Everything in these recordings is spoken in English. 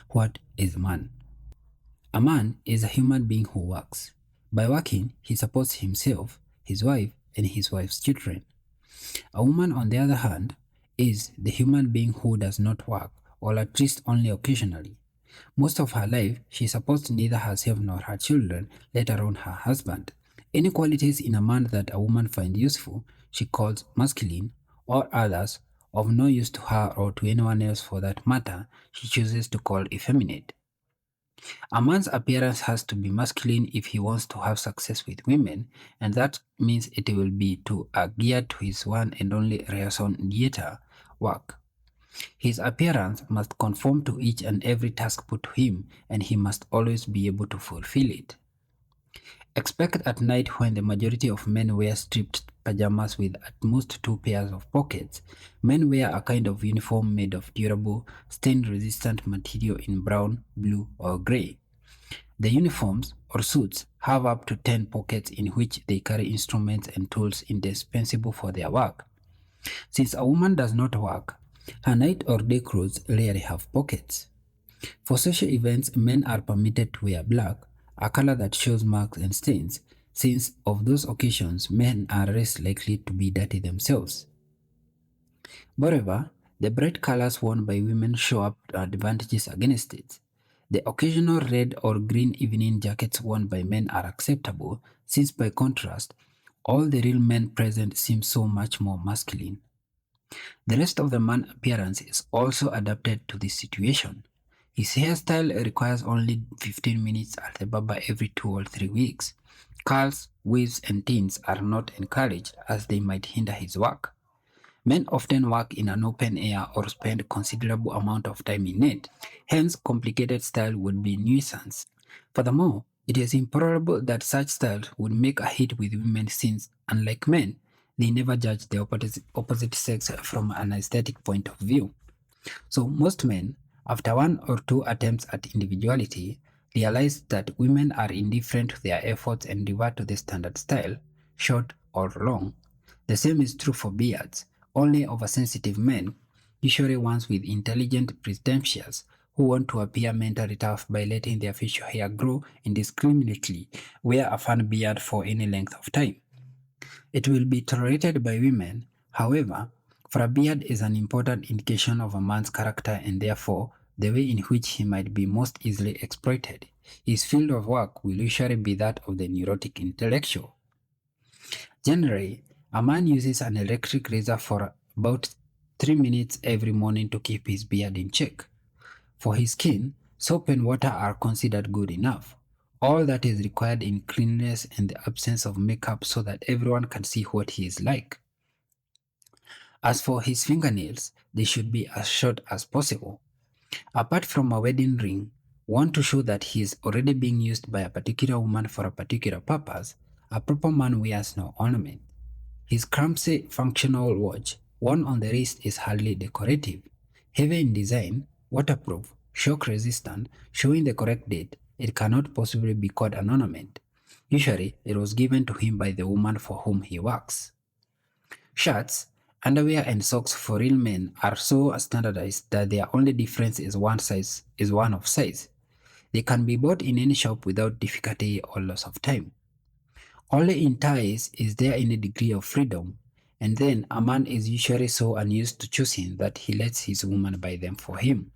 What is man? A man is a human being who works. By working, he supports himself, his wife, and his wife's children. A woman, on the other hand, is the human being who does not work, or at least only occasionally. Most of her life, she supports neither herself nor her children, let alone her husband. Any qualities in a man that a woman finds useful, she calls masculine, or others, of no use to her or to anyone else for that matter, she chooses to call effeminate. A man's appearance has to be masculine if he wants to have success with women, and that means it will be geared to his one and only raison d'etre, work. His appearance must conform to each and every task put to him, and he must always be able to fulfill it. Expect at night when the majority of men wear stripped pajamas with at most 2 pairs of pockets, men wear a kind of uniform made of durable, stain-resistant material in brown, blue, or gray. The uniforms, or suits, have up to 10 pockets in which they carry instruments and tools indispensable for their work. Since a woman does not work, her night or day clothes rarely have pockets. For social events, men are permitted to wear black, a color that shows marks and stains, since of those occasions men are less likely to be dirty themselves. Moreover, the bright colors worn by women show up advantages against it. The occasional red or green evening jackets worn by men are acceptable, since by contrast, all the real men present seem so much more masculine. The rest of the man's appearance is also adapted to this situation. His hairstyle requires only 15 minutes at the barber every 2 or 3 weeks. Curls, weaves, and tints are not encouraged as they might hinder his work. Men often work in an open air or spend a considerable amount of time in it, hence complicated style would be a nuisance. Furthermore, it is improbable that such styles would make a hit with women since, unlike men, they never judge the opposite sex from an aesthetic point of view. So most men, after 1 or 2 attempts at individuality, realize that women are indifferent to their efforts and revert to the standard style, short or long. The same is true for beards. Only oversensitive men, usually ones with intelligent pretentious, who want to appear mentally tough by letting their facial hair grow indiscriminately, wear a fun beard for any length of time. It will be tolerated by women, however, for a beard is an important indication of a man's character and therefore the way in which he might be most easily exploited. His field of work will usually be that of the neurotic intellectual. Generally, a man uses an electric razor for about 3 minutes every morning to keep his beard in check. For his skin, soap and water are considered good enough. All that is required in cleanliness and the absence of makeup so that everyone can see what he is like. As for his fingernails, they should be as short as possible. Apart from a wedding ring, one to show that he is already being used by a particular woman for a particular purpose, a proper man wears no ornament. His clumsy functional watch, worn on the wrist, is hardly decorative. Heavy in design, waterproof, shock resistant, showing the correct date, it cannot possibly be called an ornament. Usually, it was given to him by the woman for whom he works. Shirts, underwear, and socks for real men are so standardized that their only difference is one of size. They can be bought in any shop without difficulty or loss of time. Only in ties is there any degree of freedom, and then a man is usually so unused to choosing that he lets his woman buy them for him.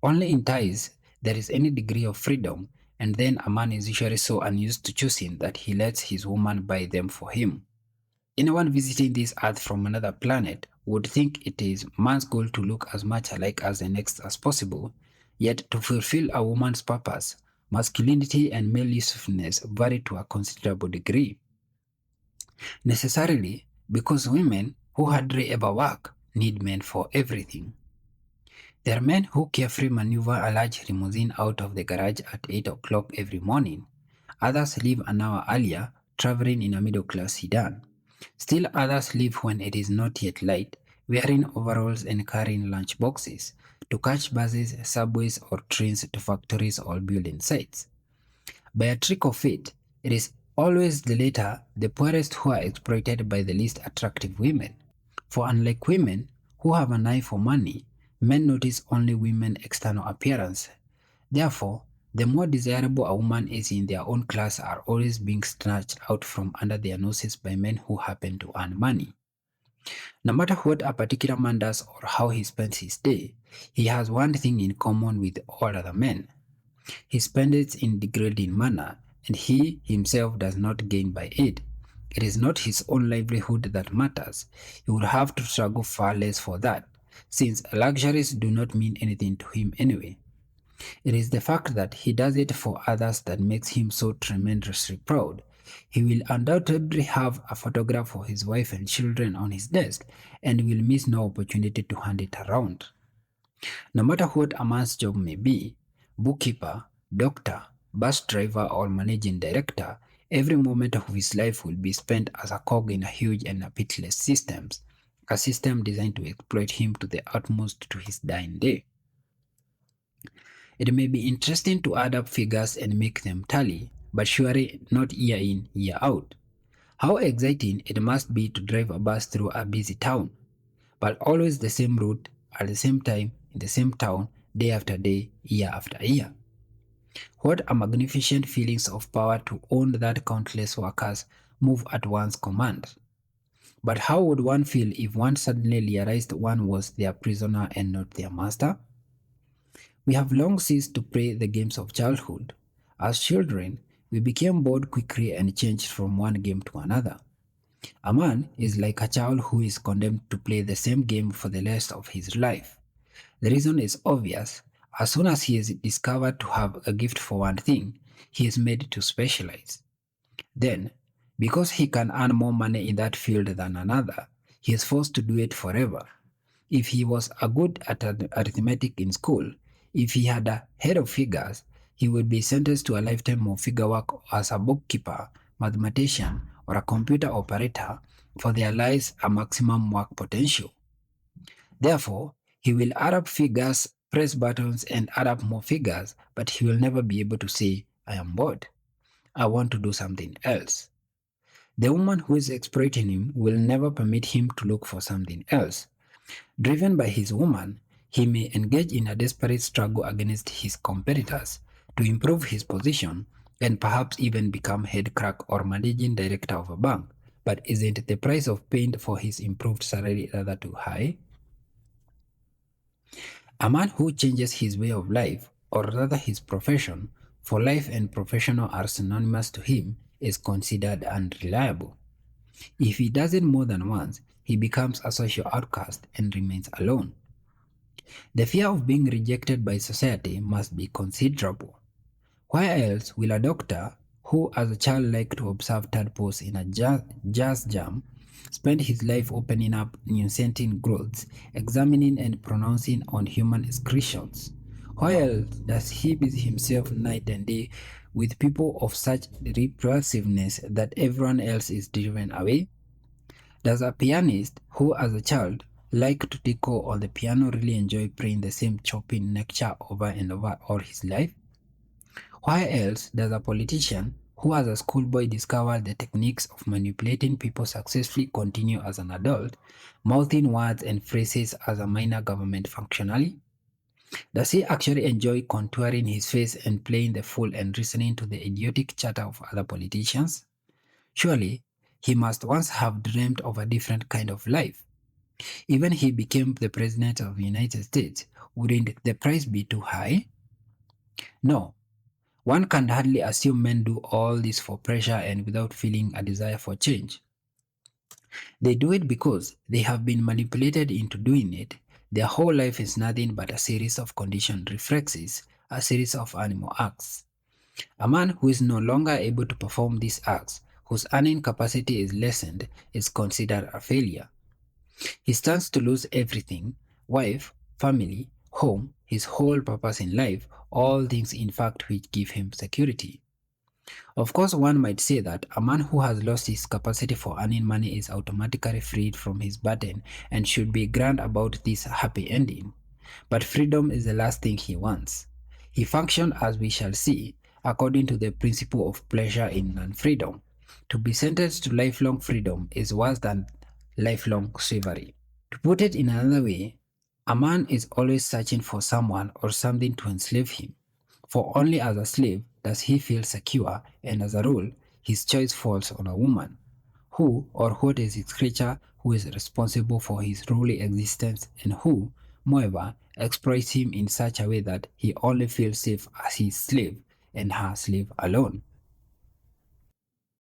Only in ties there is any degree of freedom, and then a man is usually so unused to choosing that he lets his woman buy them for him. Anyone visiting this earth from another planet would think it is man's goal to look as much alike as the next as possible, yet to fulfill a woman's purpose, masculinity and male usefulness vary to a considerable degree. Necessarily, because women who hardly ever work need men for everything. There are men who carefully maneuver a large limousine out of the garage at 8 o'clock every morning. Others leave an hour earlier, traveling in a middle-class sedan. Still others leave when it is not yet light, wearing overalls and carrying lunch boxes, to catch buses, subways, or trains to factories or building sites. By a trick of fate, it is always the latter, the poorest, who are exploited by the least attractive women. For unlike women, who have an eye for money, men notice only women's external appearance, Therefore, the more desirable a woman is in their own class are always being snatched out from under their noses by men who happen to earn money. No matter what a particular man does or how he spends his day, he has one thing in common with all other men. He spends it in degrading manner, and he himself does not gain by it. It is not his own livelihood that matters. He would have to struggle far less for that, since luxuries do not mean anything to him anyway. It is the fact that he does it for others that makes him so tremendously proud. He will undoubtedly have a photograph of his wife and children on his desk and will miss no opportunity to hand it around. No matter what a man's job may be, bookkeeper, doctor, bus driver, or managing director, every moment of his life will be spent as a cog in a huge and a pitiless system, a system designed to exploit him to the utmost to his dying day. It may be interesting to add up figures and make them tally, but surely not year in, year out. How exciting it must be to drive a bus through a busy town, but always the same route, at the same time, in the same town, day after day, year after year. What a magnificent feelings of power to own that countless workers move at one's command. But how would one feel if one suddenly realized one was their prisoner and not their master? We have long ceased to play the games of childhood. As children, we became bored quickly and changed from one game to another. A man is like a child who is condemned to play the same game for the rest of his life. The reason is obvious. As soon as he is discovered to have a gift for one thing, he is made to specialize. Then, because he can earn more money in that field than another, he is forced to do it forever. If he was a good at arithmetic in school, if he had a head of figures, he would be sentenced to a lifetime of figure work as a bookkeeper, mathematician, or a computer operator, for their lies a maximum work potential. Therefore, he will add up figures, press buttons, and add up more figures, but he will never be able to say, I am bored. I want to do something else. The woman who is exploiting him will never permit him to look for something else. Driven by his woman, he may engage in a desperate struggle against his competitors to improve his position and perhaps even become head clerk or managing director of a bank. But isn't the price of pain for his improved salary rather too high? A man who changes his way of life, or rather his profession, for life and professional are synonymous to him, is considered unreliable. If he does it more than once, he becomes a social outcast and remains alone. The fear of being rejected by society must be considerable. Why else will a doctor, who as a child liked to observe tadpoles in a jazz jam, spend his life opening up nuisance growths, examining and pronouncing on human excretions? Why else does he busy himself night and day with people of such repulsiveness that everyone else is driven away? Does a pianist who as a child liked to tickle on the piano really enjoy playing the same chopping lecture over and over all his life? Why else does a politician who as a schoolboy discovered the techniques of manipulating people successfully continue as an adult, mouthing words and phrases as a minor government functionary? Does he actually enjoy contouring his face and playing the fool and listening to the idiotic chatter of other politicians? Surely, he must once have dreamed of a different kind of life. Even he became the president of the United States, wouldn't the price be too high? No. One can hardly assume men do all this for pressure and without feeling a desire for change. They do it because they have been manipulated into doing it. Their whole life is nothing but a series of conditioned reflexes, a series of animal acts. A man who is no longer able to perform these acts, whose earning capacity is lessened, is considered a failure. He stands to lose everything: wife, family, home, his whole purpose in life, all things in fact which give him security. Of course, one might say that a man who has lost his capacity for earning money is automatically freed from his burden and should be grand about this happy ending. But freedom is the last thing he wants. He functioned, as we shall see, according to the principle of pleasure in non-freedom. To be sentenced to lifelong freedom is worse than lifelong slavery. To put it in another way, a man is always searching for someone or something to enslave him. For only as a slave does he feel secure, and as a rule, his choice falls on a woman. Who or what is his creature who is responsible for his ruling existence and who, moreover, exploits him in such a way that he only feels safe as his slave and her slave alone?